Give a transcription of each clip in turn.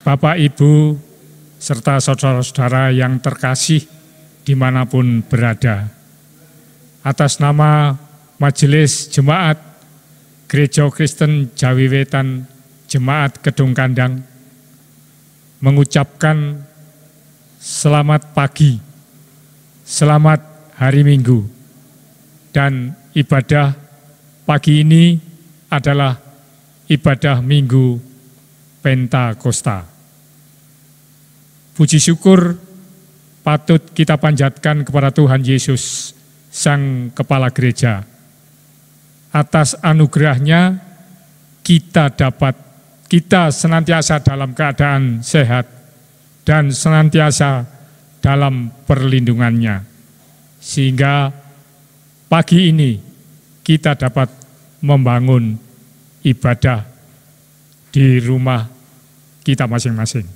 Bapak, Ibu, serta saudara-saudara yang terkasih dimanapun berada. Atas nama Majelis Jemaat Gereja Kristen Jawi Wetan Jemaat Kedung Kandang mengucapkan selamat pagi, selamat hari Minggu, dan ibadah pagi ini adalah ibadah Minggu Pentakosta. Puji syukur patut kita panjatkan kepada Tuhan Yesus, Sang Kepala Gereja. Atas anugerahnya kita senantiasa dalam keadaan sehat dan senantiasa dalam perlindungannya. Sehingga pagi ini kita dapat membangun ibadah di rumah kita masing-masing.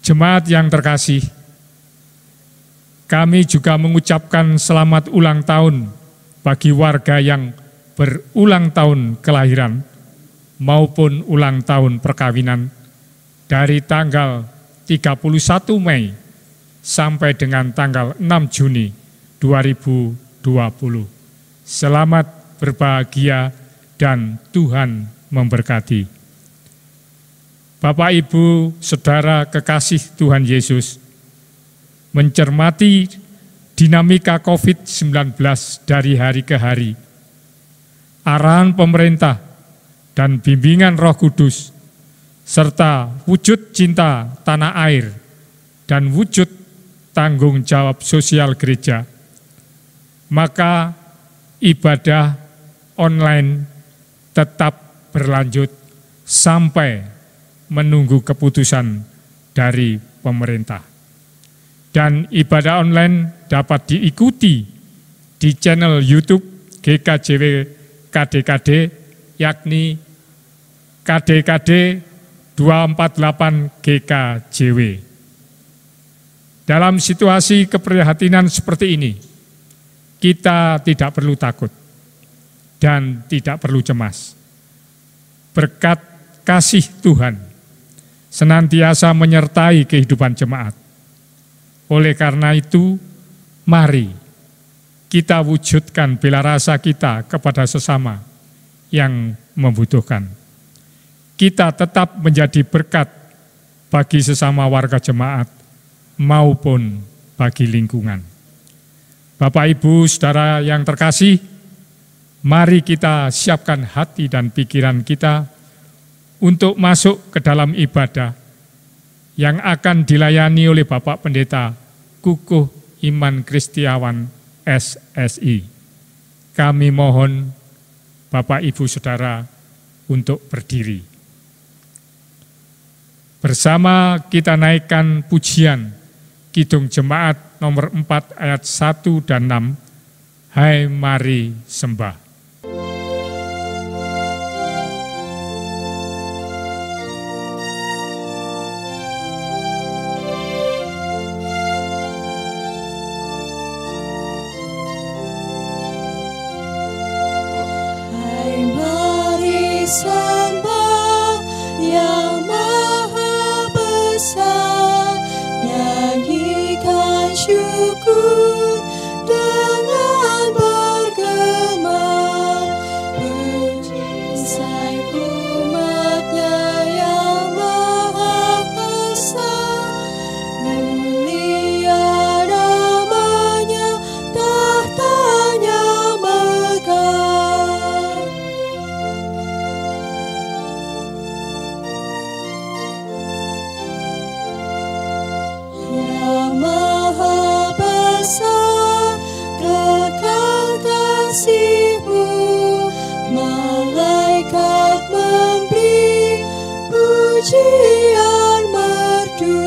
Jemaat yang terkasih, kami juga mengucapkan selamat ulang tahun bagi warga yang berulang tahun kelahiran maupun ulang tahun perkawinan dari tanggal 31 Mei sampai dengan tanggal 6 Juni 2020. Selamat berbahagia dan Tuhan memberkati. Bapak, Ibu, Saudara kekasih Tuhan Yesus, mencermati dinamika COVID-19 dari hari ke hari, arahan pemerintah dan bimbingan Roh Kudus, serta wujud cinta tanah air dan wujud tanggung jawab sosial gereja, maka ibadah online tetap berlanjut sampai menunggu keputusan dari pemerintah. Dan ibadah online dapat diikuti di channel YouTube GKJW KDKD, yakni KDKD 248 GKJW. Dalam situasi keprihatinan seperti ini, kita tidak perlu takut dan tidak perlu cemas. Berkat kasih Tuhan senantiasa menyertai kehidupan jemaat. Oleh karena itu, mari kita wujudkan bela rasa kita kepada sesama yang membutuhkan. Kita tetap menjadi berkat bagi sesama warga jemaat maupun bagi lingkungan. Bapak, Ibu, Saudara yang terkasih, mari kita siapkan hati dan pikiran kita untuk masuk ke dalam ibadah yang akan dilayani oleh Bapak Pendeta Kukuh Iman Kristiawan SSI. Kami mohon Bapak, Ibu, Saudara untuk berdiri. Bersama kita naikkan pujian Kidung Jemaat nomor 4 ayat 1 dan 6, Hai mari sembah. Sembah yang maha besar, nyanyikan syukur dengan bergema, puji sayap umatnya yang maha besar, mulia namanya, tahtanya megah. Maha besar, kekal kasih-Mu, malaikat memberi pujian merdu,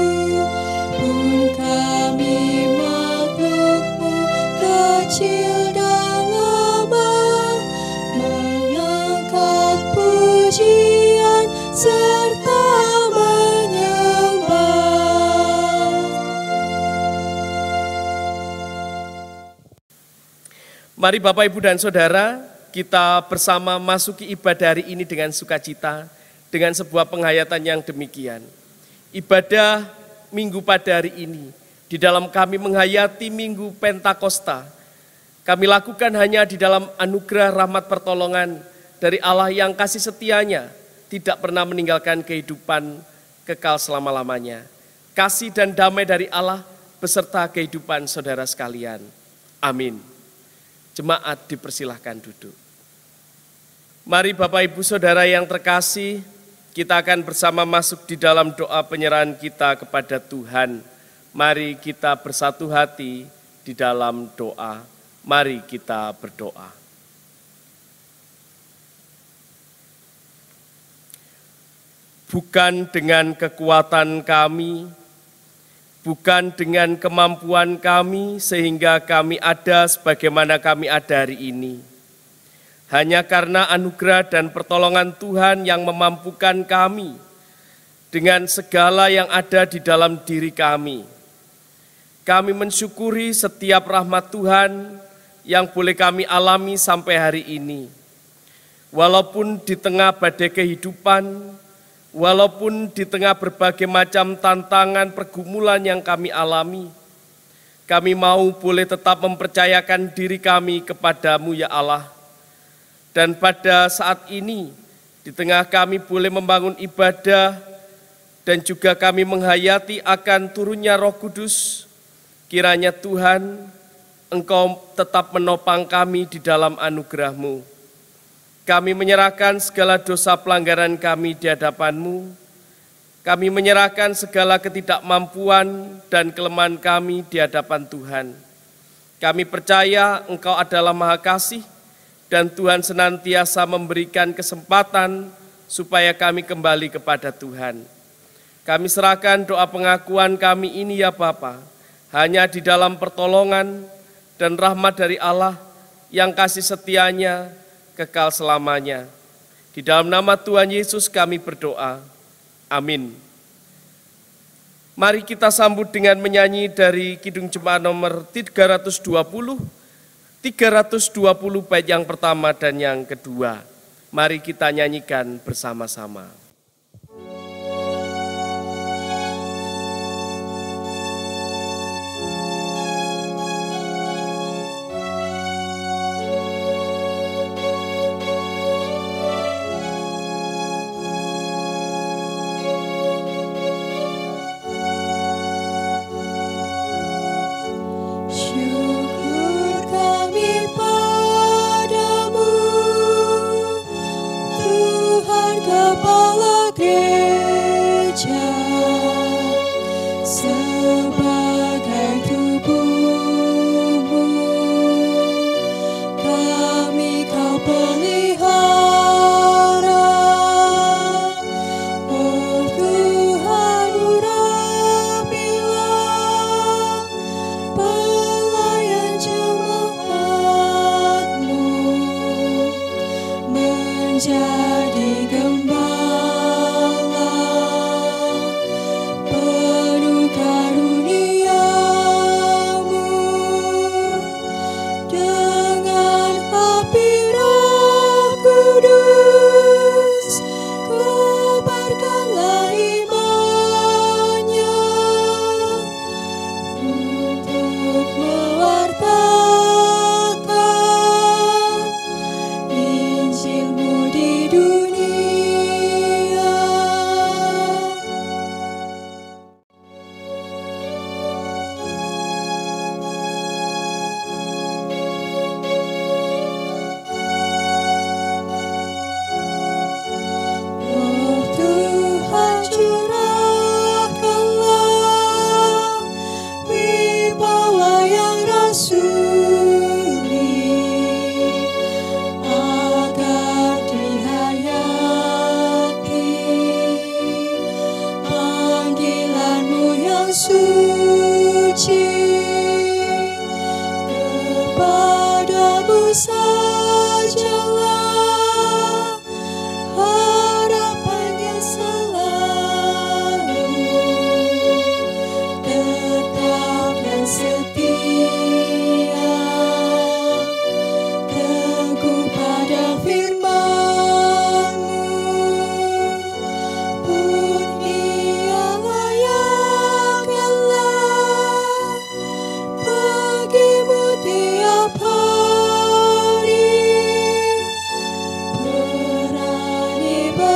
pun kami makhluk-Mu kecil dan lemah, mengangkat pujian serta Mari Bapak, Ibu, dan Saudara, kita bersama masuki ibadah hari ini dengan sukacita dengan sebuah penghayatan yang demikian. Ibadah minggu pada hari ini, di dalam kami menghayati minggu Pentakosta, kami lakukan hanya di dalam anugerah rahmat pertolongan dari Allah yang kasih setianya tidak pernah meninggalkan kehidupan kekal selama-lamanya. Kasih dan damai dari Allah beserta kehidupan saudara sekalian. Amin. Jemaat dipersilahkan duduk. Mari Bapak Ibu Saudara yang terkasih, kita akan bersama masuk di dalam doa penyerahan kita kepada Tuhan. Mari kita bersatu hati di dalam doa. Mari kita berdoa. Bukan dengan kekuatan kami, bukan dengan kemampuan kami sehingga kami ada sebagaimana kami ada hari ini. Hanya karena anugerah dan pertolongan Tuhan yang memampukan kami dengan segala yang ada di dalam diri kami. Kami mensyukuri setiap rahmat Tuhan yang boleh kami alami sampai hari ini. Walaupun di tengah badai kehidupan, walaupun di tengah berbagai macam tantangan pergumulan yang kami alami, kami mau boleh tetap mempercayakan diri kami kepadamu ya Allah. Dan pada saat ini, di tengah kami boleh membangun ibadah dan juga kami menghayati akan turunnya Roh Kudus, kiranya Tuhan, Engkau tetap menopang kami di dalam anugerah-Mu. Kami menyerahkan segala dosa pelanggaran kami di hadapan-Mu. Kami menyerahkan segala ketidakmampuan dan kelemahan kami di hadapan Tuhan. Kami percaya Engkau adalah Maha Kasih dan Tuhan senantiasa memberikan kesempatan supaya kami kembali kepada Tuhan. Kami serahkan doa pengakuan kami ini ya Bapa, hanya di dalam pertolongan dan rahmat dari Allah yang kasih setianya kekal selamanya. Di dalam nama Tuhan Yesus kami berdoa. Amin. Mari kita sambut dengan menyanyi dari Kidung Jemaat nomor 320 bait yang pertama dan yang kedua. Mari kita nyanyikan bersama-sama. Menjadi gembala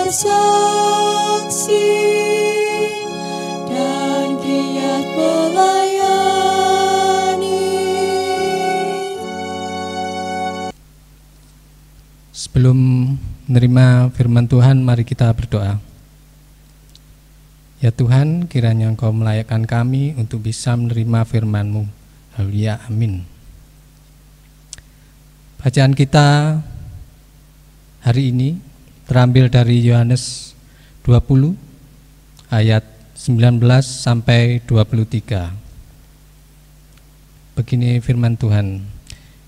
bersaksi dan giat melayani. Sebelum menerima firman Tuhan, mari kita berdoa. Ya Tuhan, kiranya Engkau melayakkan kami untuk bisa menerima firman-Mu. Haleluya, amin. Bacaan kita hari ini terambil dari Yohanes 20 ayat 19 sampai 23. Begini firman Tuhan.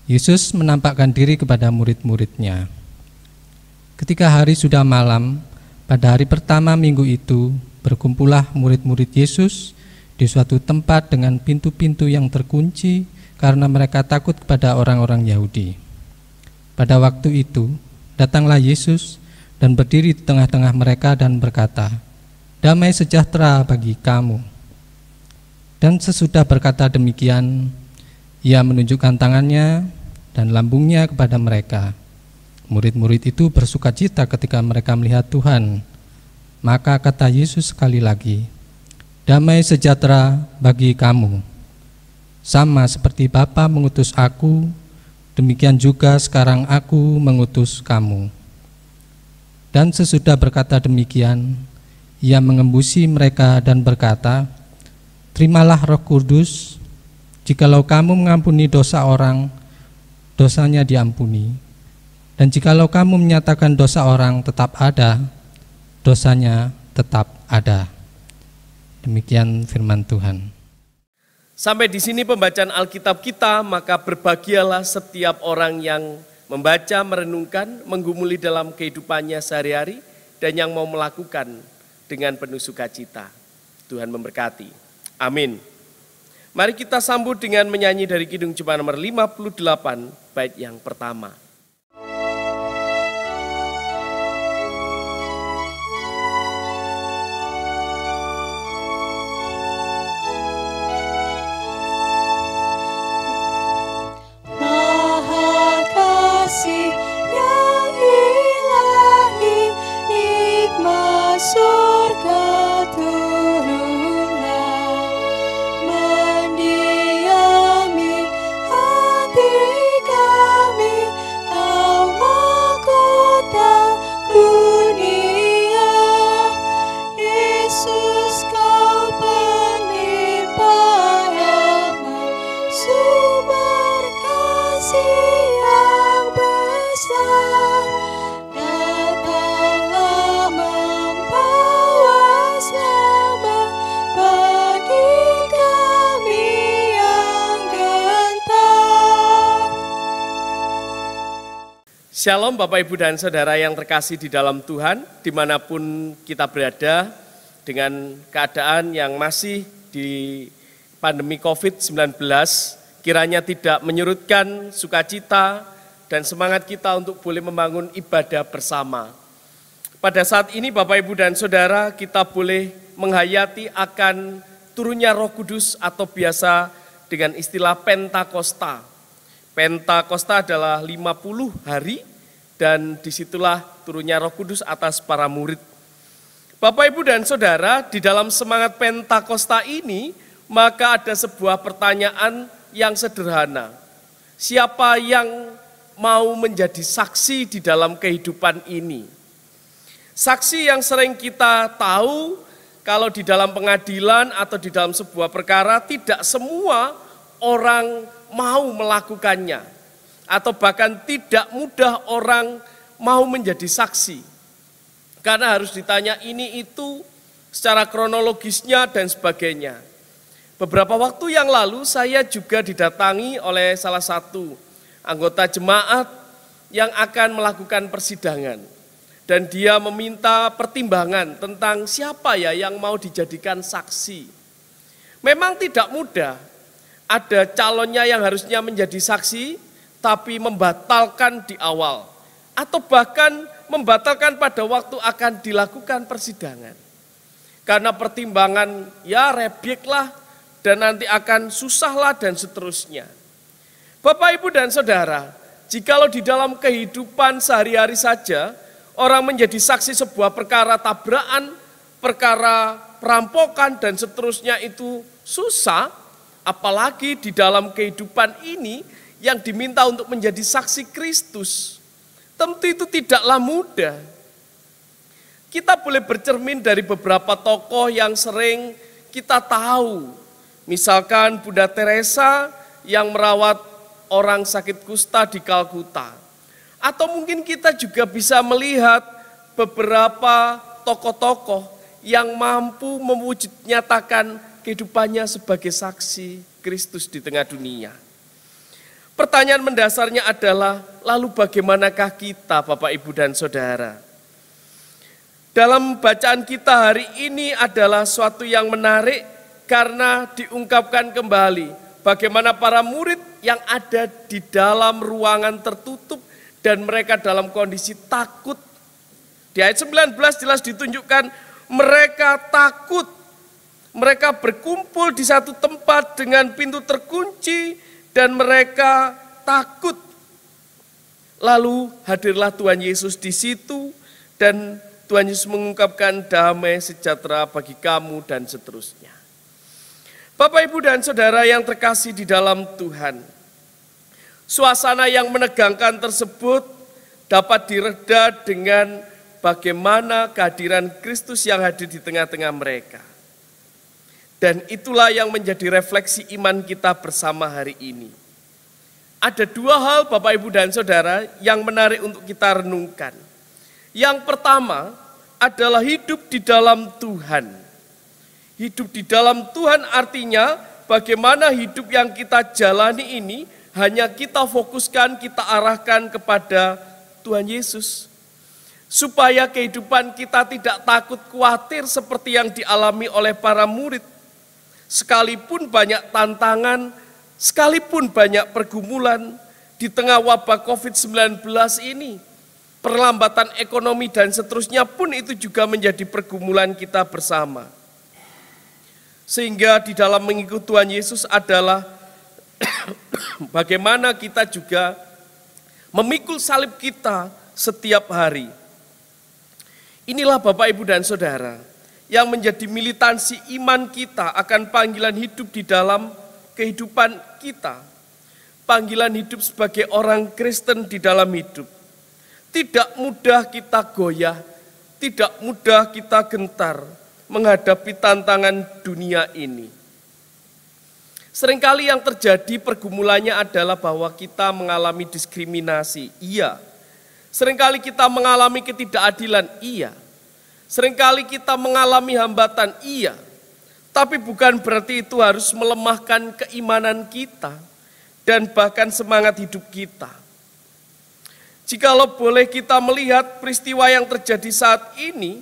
Yesus menampakkan diri kepada murid-muridnya. Ketika hari sudah malam, pada hari pertama minggu itu, berkumpullah murid-murid Yesus di suatu tempat dengan pintu-pintu yang terkunci karena mereka takut kepada orang-orang Yahudi. Pada waktu itu, datanglah Yesus dan berdiri di tengah-tengah mereka dan berkata, "Damai sejahtera bagi kamu." Dan sesudah berkata demikian, Ia menunjukkan tangannya dan lambungnya kepada mereka. Murid-murid itu bersukacita ketika mereka melihat Tuhan. Maka kata Yesus sekali lagi, "Damai sejahtera bagi kamu. Sama seperti Bapa mengutus aku, demikian juga sekarang aku mengutus kamu." Dan sesudah berkata demikian, Ia mengembusi mereka dan berkata, "Terimalah Roh Kudus. Jikalau kamu mengampuni dosa orang, dosanya diampuni. Dan jikalau kamu menyatakan dosa orang tetap ada, dosanya tetap ada." Demikian firman Tuhan. Sampai di sini pembacaan Alkitab kita, maka berbahagialah setiap orang yang membaca, merenungkan, menggumuli dalam kehidupannya sehari-hari, dan yang mau melakukan dengan penuh sukacita. Tuhan memberkati. Amin. Mari kita sambut dengan menyanyi dari Kidung Jemaat nomor 58, bait yang pertama. Surga turunlah, mendiami hati kami, Kau mahkota dunia. Yesus, Kau penimpah rahmat, sumber kasih yang besar. Datanglah membawa selamat bagi kami yang gentar. Shalom Bapak Ibu dan Saudara yang terkasih di dalam Tuhan, dimanapun kita berada dengan keadaan yang masih di pandemi COVID-19, kiranya tidak menyurutkan sukacita dan semangat kita untuk boleh membangun ibadah bersama. Pada saat ini Bapak Ibu dan Saudara, kita boleh menghayati akan turunnya Roh Kudus atau biasa dengan istilah Pentakosta. Pentakosta adalah 50 hari dan disitulah turunnya Roh Kudus atas para murid. Bapak Ibu dan Saudara, di dalam semangat Pentakosta ini, maka ada sebuah pertanyaan yang sederhana. Siapa yang mau menjadi saksi di dalam kehidupan ini? Saksi yang sering kita tahu kalau di dalam pengadilan atau di dalam sebuah perkara tidak semua orang mau melakukannya. Atau bahkan tidak mudah orang mau menjadi saksi. Karena harus ditanya ini itu secara kronologisnya dan sebagainya. Beberapa waktu yang lalu saya juga didatangi oleh salah satu anggota jemaat yang akan melakukan persidangan. Dan dia meminta pertimbangan tentang siapa ya yang mau dijadikan saksi. Memang tidak mudah, ada calonnya yang harusnya menjadi saksi, tapi membatalkan di awal. Atau bahkan membatalkan pada waktu akan dilakukan persidangan. Karena pertimbangan ya rebyeklah, dan nanti akan susahlah dan seterusnya. Bapak, Ibu, dan Saudara, jikalau di dalam kehidupan sehari-hari saja, orang menjadi saksi sebuah perkara tabrakan, perkara perampokan dan seterusnya itu susah, apalagi di dalam kehidupan ini yang diminta untuk menjadi saksi Kristus. Tentu itu tidaklah mudah. Kita boleh bercermin dari beberapa tokoh yang sering kita tahu. Misalkan Bunda Teresa yang merawat orang sakit kusta di Kalkuta. Atau mungkin kita juga bisa melihat beberapa tokoh-tokoh yang mampu nyatakan kehidupannya sebagai saksi Kristus di tengah dunia. Pertanyaan mendasarnya adalah, lalu bagaimanakah kita Bapak, Ibu, dan Saudara? Dalam bacaan kita hari ini adalah suatu yang menarik karena diungkapkan kembali bagaimana para murid yang ada di dalam ruangan tertutup dan mereka dalam kondisi takut. Di ayat 19 jelas ditunjukkan mereka takut. Mereka berkumpul di satu tempat dengan pintu terkunci dan mereka takut. Lalu hadirlah Tuhan Yesus di situ dan Tuhan Yesus mengungkapkan damai sejahtera bagi kamu dan seterusnya. Bapak, Ibu, dan Saudara yang terkasih di dalam Tuhan, suasana yang menegangkan tersebut dapat direda dengan bagaimana kehadiran Kristus yang hadir di tengah-tengah mereka. Dan itulah yang menjadi refleksi iman kita bersama hari ini. Ada dua hal Bapak, Ibu, dan Saudara yang menarik untuk kita renungkan. Yang pertama adalah hidup di dalam Tuhan. Hidup di dalam Tuhan artinya bagaimana hidup yang kita jalani ini hanya kita fokuskan, kita arahkan kepada Tuhan Yesus. Supaya kehidupan kita tidak takut khawatir seperti yang dialami oleh para murid. Sekalipun banyak tantangan, sekalipun banyak pergumulan di tengah wabah COVID-19 ini, perlambatan ekonomi dan seterusnya pun itu juga menjadi pergumulan kita bersama. Sehingga di dalam mengikuti Tuhan Yesus adalah bagaimana kita juga memikul salib kita setiap hari. Inilah Bapak, Ibu, dan Saudara yang menjadi militansi iman kita akan panggilan hidup di dalam kehidupan kita. Panggilan hidup sebagai orang Kristen di dalam hidup. Tidak mudah kita goyah, tidak mudah kita gentar menghadapi tantangan dunia ini. Seringkali yang terjadi pergumulannya adalah bahwa kita mengalami diskriminasi, iya. Seringkali kita mengalami ketidakadilan, iya. Seringkali kita mengalami hambatan, iya. Tapi bukan berarti itu harus melemahkan keimanan kita dan bahkan semangat hidup kita. Jikalau boleh kita melihat peristiwa yang terjadi saat ini,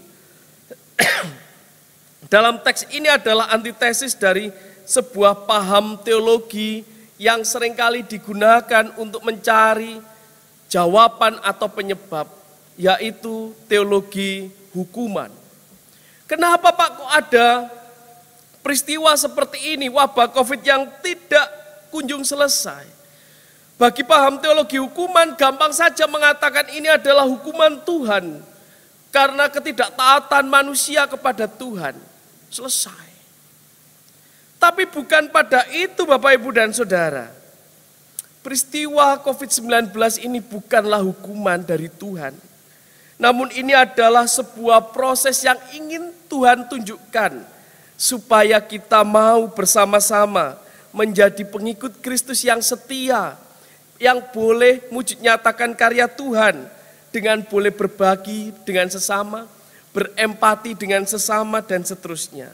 dalam teks ini adalah antitesis dari sebuah paham teologi yang seringkali digunakan untuk mencari jawaban atau penyebab, yaitu teologi hukuman. Kenapa Pak kok ada peristiwa seperti ini, wabah COVID yang tidak kunjung selesai? Bagi paham teologi hukuman, gampang saja mengatakan ini adalah hukuman Tuhan karena ketidaktaatan manusia kepada Tuhan. Selesai. Tapi bukan pada itu Bapak, Ibu, dan Saudara. Peristiwa COVID-19 ini bukanlah hukuman dari Tuhan. Namun ini adalah sebuah proses yang ingin Tuhan tunjukkan supaya kita mau bersama-sama menjadi pengikut Kristus yang setia, yang boleh wujud nyatakan karya Tuhan dengan boleh berbagi dengan sesama, berempati dengan sesama dan seterusnya.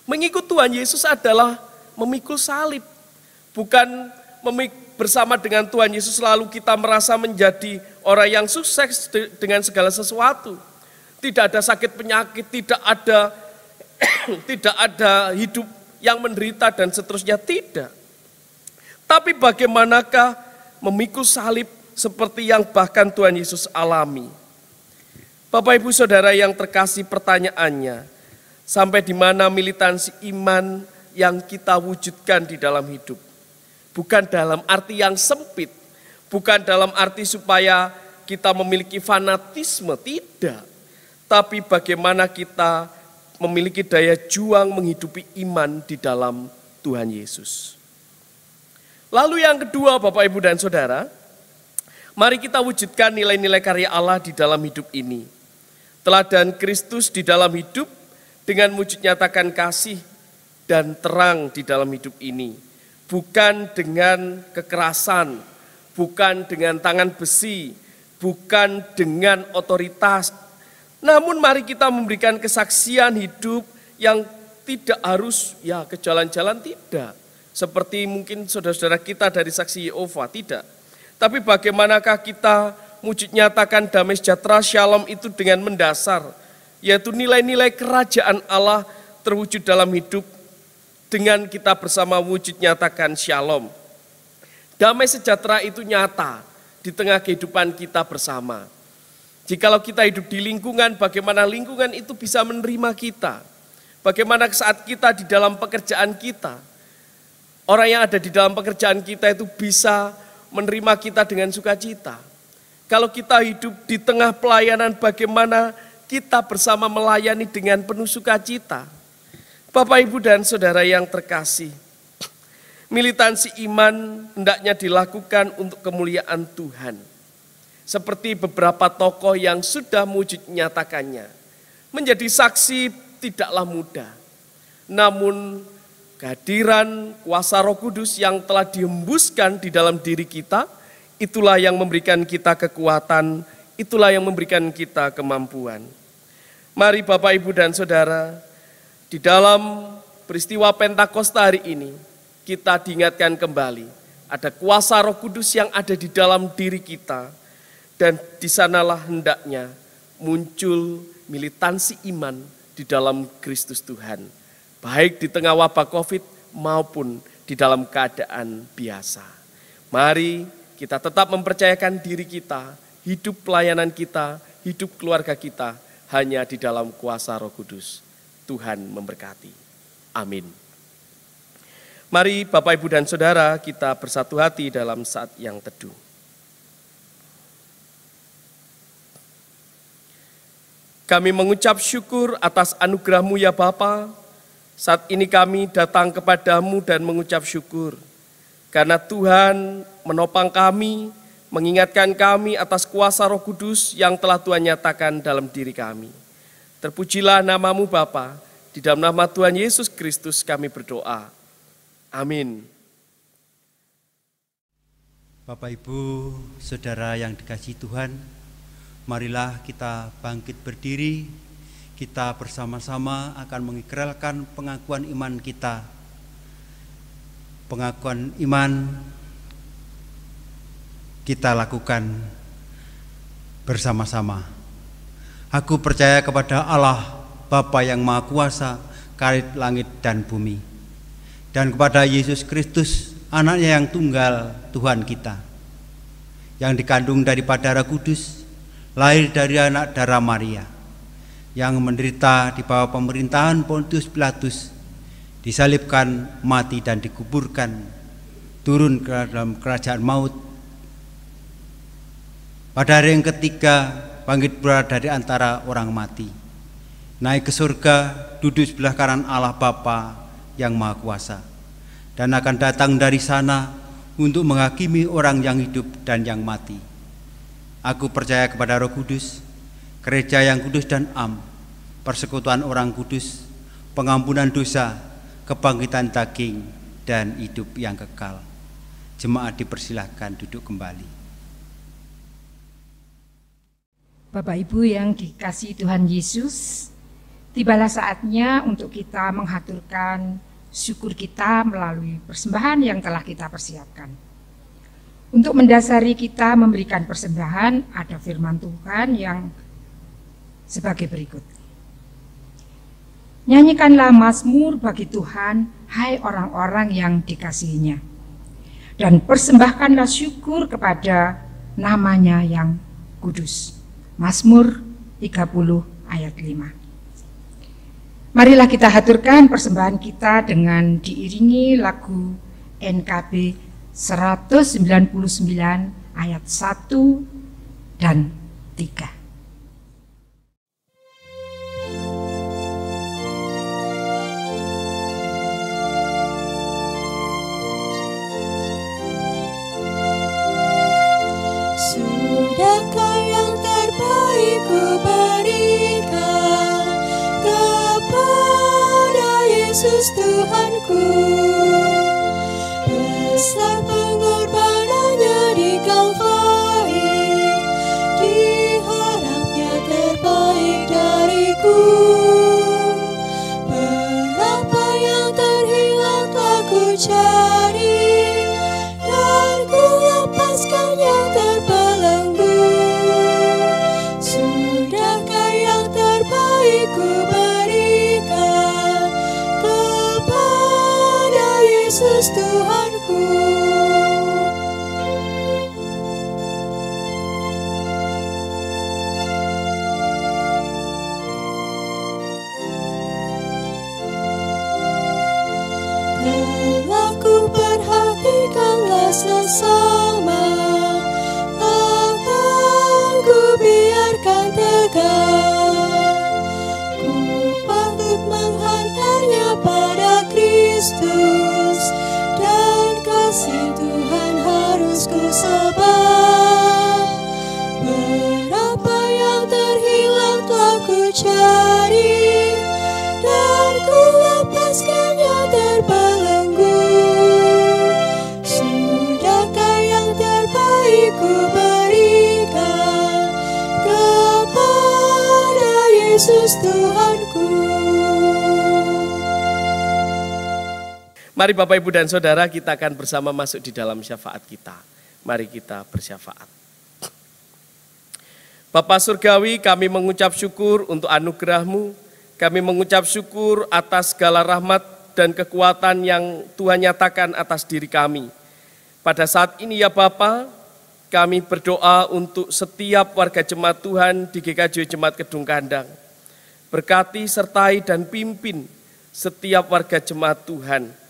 Mengikut Tuhan Yesus adalah memikul salib, bukan bersama dengan Tuhan Yesus lalu kita merasa menjadi orang yang sukses dengan segala sesuatu. Tidak ada sakit penyakit, tidak ada hidup yang menderita dan seterusnya, tidak. Tapi bagaimanakah memikul salib seperti yang bahkan Tuhan Yesus alami? Bapak, Ibu, Saudara yang terkasih, pertanyaannya, sampai di mana militansi iman yang kita wujudkan di dalam hidup? Bukan dalam arti yang sempit, bukan dalam arti supaya kita memiliki fanatisme, tidak. Tapi bagaimana kita memiliki daya juang menghidupi iman di dalam Tuhan Yesus. Lalu yang kedua, Bapak, Ibu, dan Saudara, mari kita wujudkan nilai-nilai karya Allah di dalam hidup ini. Teladan Kristus di dalam hidup dengan wujud nyatakan kasih dan terang di dalam hidup ini. Bukan dengan kekerasan, bukan dengan tangan besi, bukan dengan otoritas. Namun mari kita memberikan kesaksian hidup yang tidak harus ke jalan-jalan, tidak. Seperti mungkin saudara-saudara kita dari Saksi Yehova, tidak. Tapi bagaimanakah kita wujud nyatakan damai sejahtera shalom itu dengan mendasar, yaitu nilai-nilai kerajaan Allah terwujud dalam hidup dengan kita bersama wujud nyatakan shalom. Damai sejahtera itu nyata di tengah kehidupan kita bersama. Jikalau kita hidup di lingkungan, bagaimana lingkungan itu bisa menerima kita. Bagaimana saat kita di dalam pekerjaan kita, orang yang ada di dalam pekerjaan kita itu bisa menerima kita dengan sukacita. Kalau kita hidup di tengah pelayanan, bagaimana kita bersama melayani dengan penuh sukacita. Bapak, Ibu, dan Saudara yang terkasih, militansi iman hendaknya dilakukan untuk kemuliaan Tuhan. Seperti beberapa tokoh yang sudah wujud nyatakannya. Menjadi saksi tidaklah mudah. Namun kehadiran kuasa Roh Kudus yang telah dihembuskan di dalam diri kita, itulah yang memberikan kita kekuatan, itulah yang memberikan kita kemampuan. Mari Bapak, Ibu, dan Saudara, di dalam peristiwa Pentakosta hari ini, kita diingatkan kembali, ada kuasa Roh Kudus yang ada di dalam diri kita, dan di sanalah hendaknya muncul militansi iman di dalam Kristus Tuhan. Baik di tengah wabah COVID maupun di dalam keadaan biasa. Mari kita tetap mempercayakan diri kita, hidup pelayanan kita, hidup keluarga kita hanya di dalam kuasa Roh Kudus. Tuhan memberkati. Amin. Mari Bapak, Ibu, dan Saudara, kita bersatu hati dalam saat yang teduh. Kami mengucap syukur atas anugerah-Mu ya Bapa. Saat ini kami datang kepadamu dan mengucap syukur. Karena Tuhan menopang kami, mengingatkan kami atas kuasa Roh Kudus yang telah Tuhan nyatakan dalam diri kami. Terpujilah nama-Mu Bapa, di dalam nama Tuhan Yesus Kristus kami berdoa. Amin. Bapak, Ibu, Saudara yang dikasihi Tuhan, marilah kita bangkit berdiri, kita bersama-sama akan mengikrarkan pengakuan iman kita. Pengakuan iman kita lakukan bersama-sama. Aku percaya kepada Allah, Bapa yang Maha Kuasa, Khalid langit dan bumi, dan kepada Yesus Kristus, anaknya yang tunggal, Tuhan kita, yang dikandung daripada Roh Kudus, lahir dari anak darah Maria, yang menderita di bawah pemerintahan Pontius Pilatus, disalibkan, mati dan dikuburkan, turun ke dalam kerajaan maut. Pada hari yang ketiga bangkit pula dari antara orang mati, naik ke surga, duduk sebelah kanan Allah Bapa yang Maha Kuasa, dan akan datang dari sana untuk menghakimi orang yang hidup dan yang mati. Aku percaya kepada Roh Kudus, gereja yang kudus dan am, persekutuan orang kudus, pengampunan dosa, kebangkitan daging, dan hidup yang kekal. Jemaat dipersilahkan duduk kembali. Bapak Ibu yang dikasihi Tuhan Yesus, tibalah saatnya untuk kita menghaturkan syukur kita melalui persembahan yang telah kita persiapkan. Untuk mendasari kita memberikan persembahan, ada firman Tuhan yang sebagai berikut. Nyanyikanlah mazmur bagi Tuhan, hai orang-orang yang dikasihinya, dan persembahkanlah syukur kepada namanya yang kudus. Mazmur 30 ayat 5. Marilah kita haturkan persembahan kita dengan diiringi lagu NKB 199 ayat 1 dan 3. Sudahkah yang terbaik ku berikan kepada Yesus Tuhanku? Besar pengorbanannya di Kalvari, diharapnya terbaik dariku. Berapa yang terhilang telah ku cari, dan ku lepaskan yang terbelenggu. Sudahkah yang terbaik ku berikan kepada Yesus Tuhanku? Telah ku perhatikanlah sesama, atau ku biarkan tegar. Ku patut menghantarnya pada Kristus, dan kasih Tuhan harus ku sebar. Berapa yang terhilang telah ku cari, dan ku lepaskan yang terbelenggu. Sudahkah yang terbaik ku berikan kepada Yesus Tuhanku? Mari Bapak, Ibu, dan Saudara, kita akan bersama masuk di dalam syafaat kita. Mari kita bersyafaat. Bapa Surgawi, kami mengucap syukur untuk anugerah-Mu. Kami mengucap syukur atas segala rahmat dan kekuatan yang Tuhan nyatakan atas diri kami. Pada saat ini ya Bapa, kami berdoa untuk setiap warga jemaat Tuhan di GKJ Jemaat Kedung Kandang. Berkati, sertai, dan pimpin setiap warga jemaat Tuhan.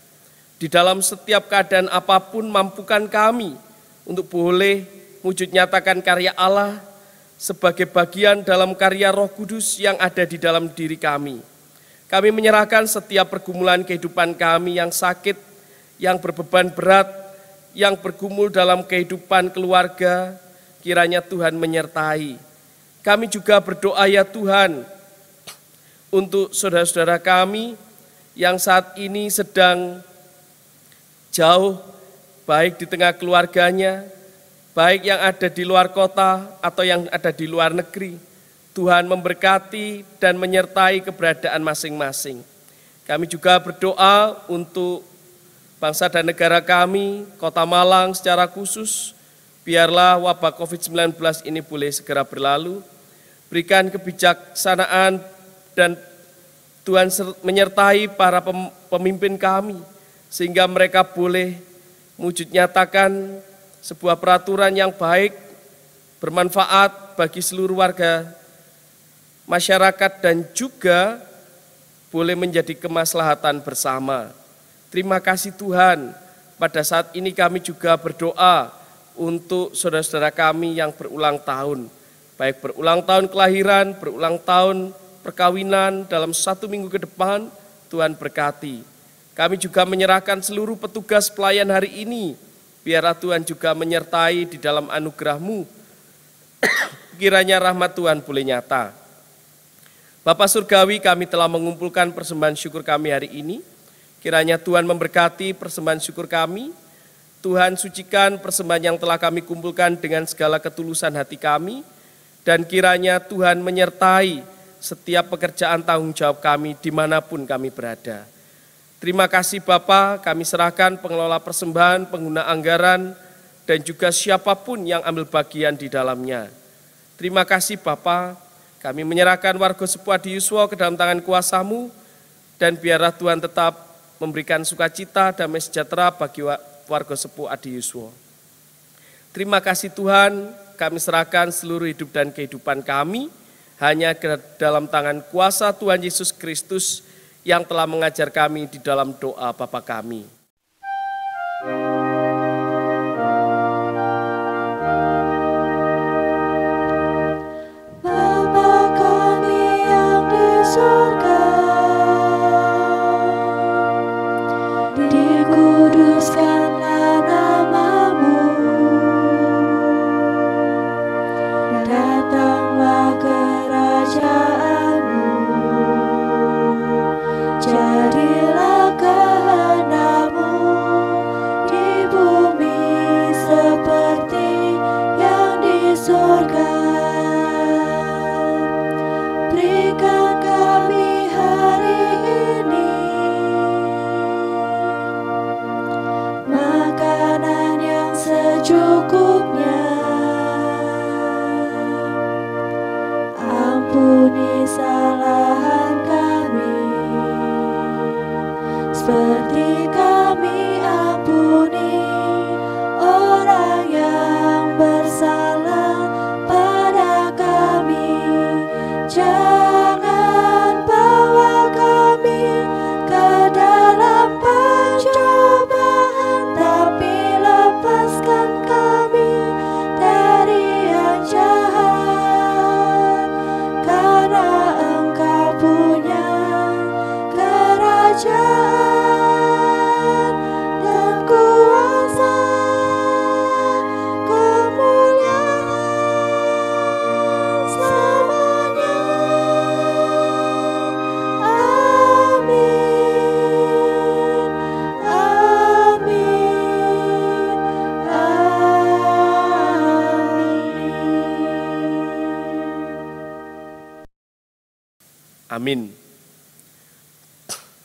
Di dalam setiap keadaan apapun, mampukan kami untuk boleh wujud nyatakan karya Allah sebagai bagian dalam karya Roh Kudus yang ada di dalam diri kami. Kami menyerahkan setiap pergumulan kehidupan kami yang sakit, yang berbeban berat, yang bergumul dalam kehidupan keluarga, kiranya Tuhan menyertai. Kami juga berdoa ya Tuhan, untuk saudara-saudara kami yang saat ini sedang jauh, baik di tengah keluarganya, baik yang ada di luar kota atau yang ada di luar negeri. Tuhan memberkati dan menyertai keberadaan masing-masing. Kami juga berdoa untuk bangsa dan negara kami, Kota Malang secara khusus, biarlah wabah COVID-19 ini boleh segera berlalu. Berikan kebijaksanaan dan Tuhan menyertai para pemimpin kami, sehingga mereka boleh wujud nyatakan sebuah peraturan yang baik, bermanfaat bagi seluruh warga masyarakat dan juga boleh menjadi kemaslahatan bersama. Terima kasih Tuhan, pada saat ini kami juga berdoa untuk saudara-saudara kami yang berulang tahun, baik berulang tahun kelahiran, berulang tahun perkawinan dalam 1 minggu ke depan. Tuhan berkati. Kami juga menyerahkan seluruh petugas pelayan hari ini, biarlah Tuhan juga menyertai di dalam anugerah-Mu. Kiranya rahmat Tuhan boleh nyata. Bapa Surgawi, kami telah mengumpulkan persembahan syukur kami hari ini. Kiranya Tuhan memberkati persembahan syukur kami. Tuhan sucikan persembahan yang telah kami kumpulkan dengan segala ketulusan hati kami. Dan kiranya Tuhan menyertai setiap pekerjaan tanggung jawab kami dimanapun kami berada. Terima kasih Bapa, kami serahkan pengelola persembahan, pengguna anggaran, dan juga siapapun yang ambil bagian di dalamnya. Terima kasih Bapa, kami menyerahkan warga Sepuh Adi Yuswo ke dalam tangan kuasa-Mu, dan biarlah Tuhan tetap memberikan sukacita, damai sejahtera bagi warga Sepuh Adi Yuswo. Terima kasih Tuhan, kami serahkan seluruh hidup dan kehidupan kami, hanya ke dalam tangan kuasa Tuhan Yesus Kristus, yang telah mengajar kami di dalam doa Bapa kami. Amin.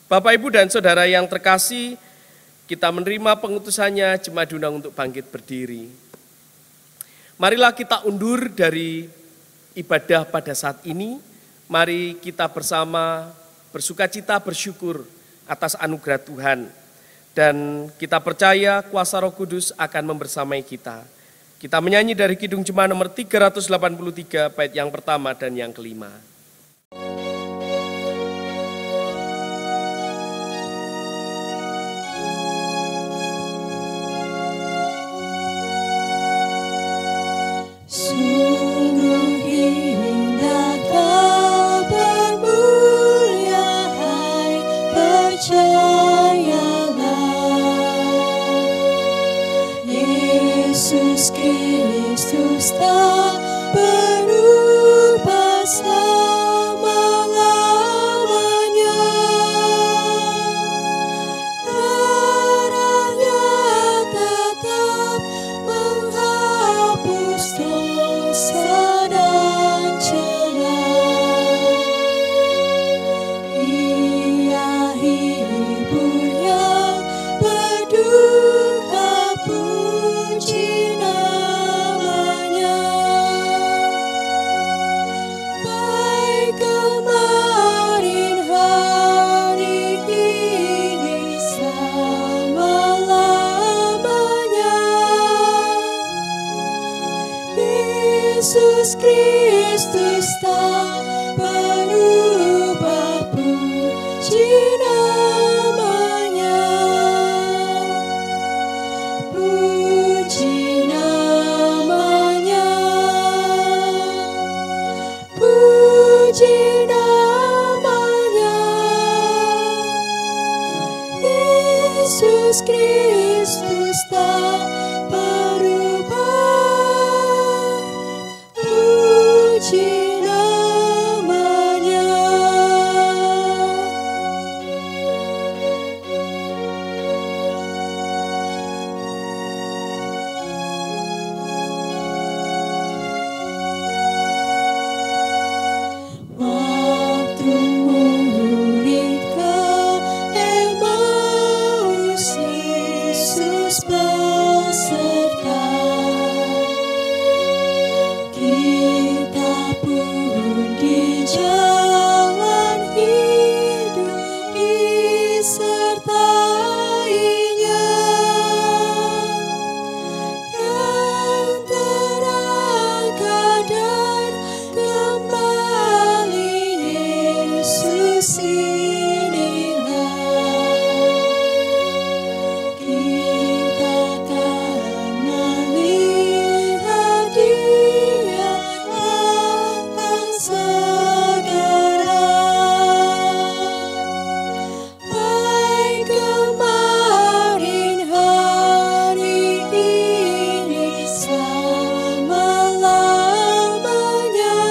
Bapak, Ibu, dan Saudara yang terkasih, kita menerima pengutusannya jemaat diundang untuk bangkit berdiri. Marilah kita undur dari ibadah pada saat ini. Mari kita bersama bersukacita bersyukur atas anugerah Tuhan. Dan kita percaya kuasa Roh Kudus akan membersamai kita. Kita menyanyi dari Kidung Jemaat nomor 383 bait yang pertama dan yang kelima. Sungguh indah kabar mulia, hai percayalah, Yesus Kristus tak berubah selama-lamanya. Darahnya tetap menghapus dosa dan celah. Ia hibur yang berduka, puji namanya. Baik kemarin, hari ini, selama-lamanya. Yesus Kristus tak berubah, puji namanya. Puji namanya. Puji namanya. Yesus Kristus tak berubah, puji namanya. Waktu murid ke Emmaus, Yesus beserta. Kita pun di jalan hidup disertainya. Yang terangkat dan kembali, Yesus inilah. Kita akan melihat Dia akan segera. Baik kemarin, hari ini, selama-lamanya.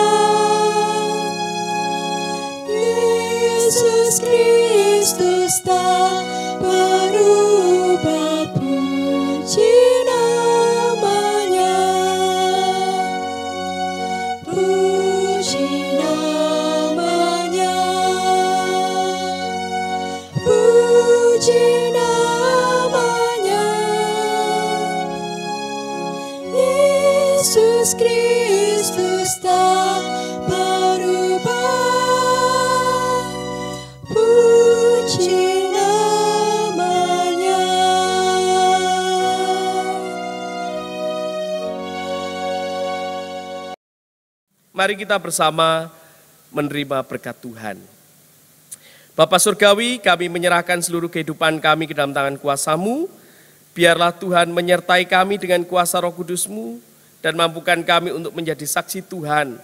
Yesus Kristus tak berubah, puji namanya. Puji namanya. Puji namanya. Yesus Kristus tak berubah, puji namanya. Mari kita bersama menerima berkat Tuhan. Bapa Surgawi, kami menyerahkan seluruh kehidupan kami ke dalam tangan kuasa-Mu. Biarlah Tuhan menyertai kami dengan kuasa Roh Kudus-Mu dan mampukan kami untuk menjadi saksi Tuhan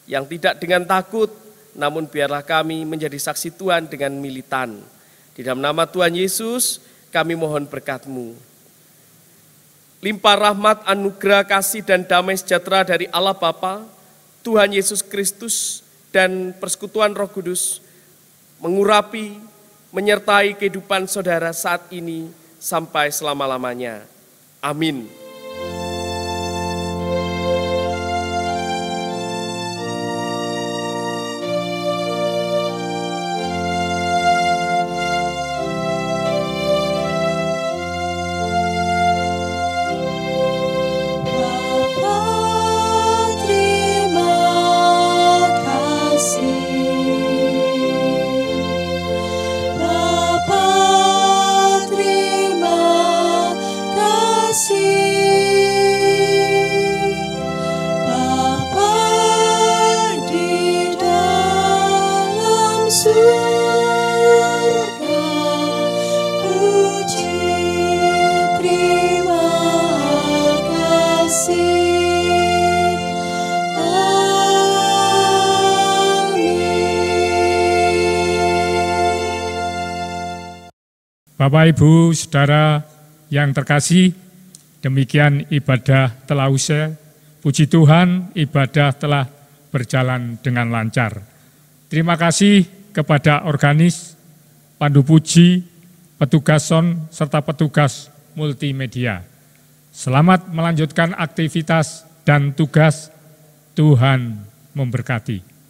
yang tidak dengan takut, namun biarlah kami menjadi saksi Tuhan dengan militan. Di dalam nama Tuhan Yesus, kami mohon berkat-Mu. Limpah rahmat, anugerah, kasih, dan damai sejahtera dari Allah Bapa, Tuhan Yesus Kristus, dan persekutuan Roh Kudus mengurapi, menyertai kehidupan saudara saat ini sampai selama-lamanya. Amin. surga. Puji, terima kasih. Bapak, Ibu, Saudara yang terkasih, demikian ibadah telah usai. Puji Tuhan, ibadah telah berjalan dengan lancar. Terima kasih kepada organis, pandu puji, petugas sound, serta petugas multimedia. Selamat melanjutkan aktivitas dan tugas. Tuhan memberkati.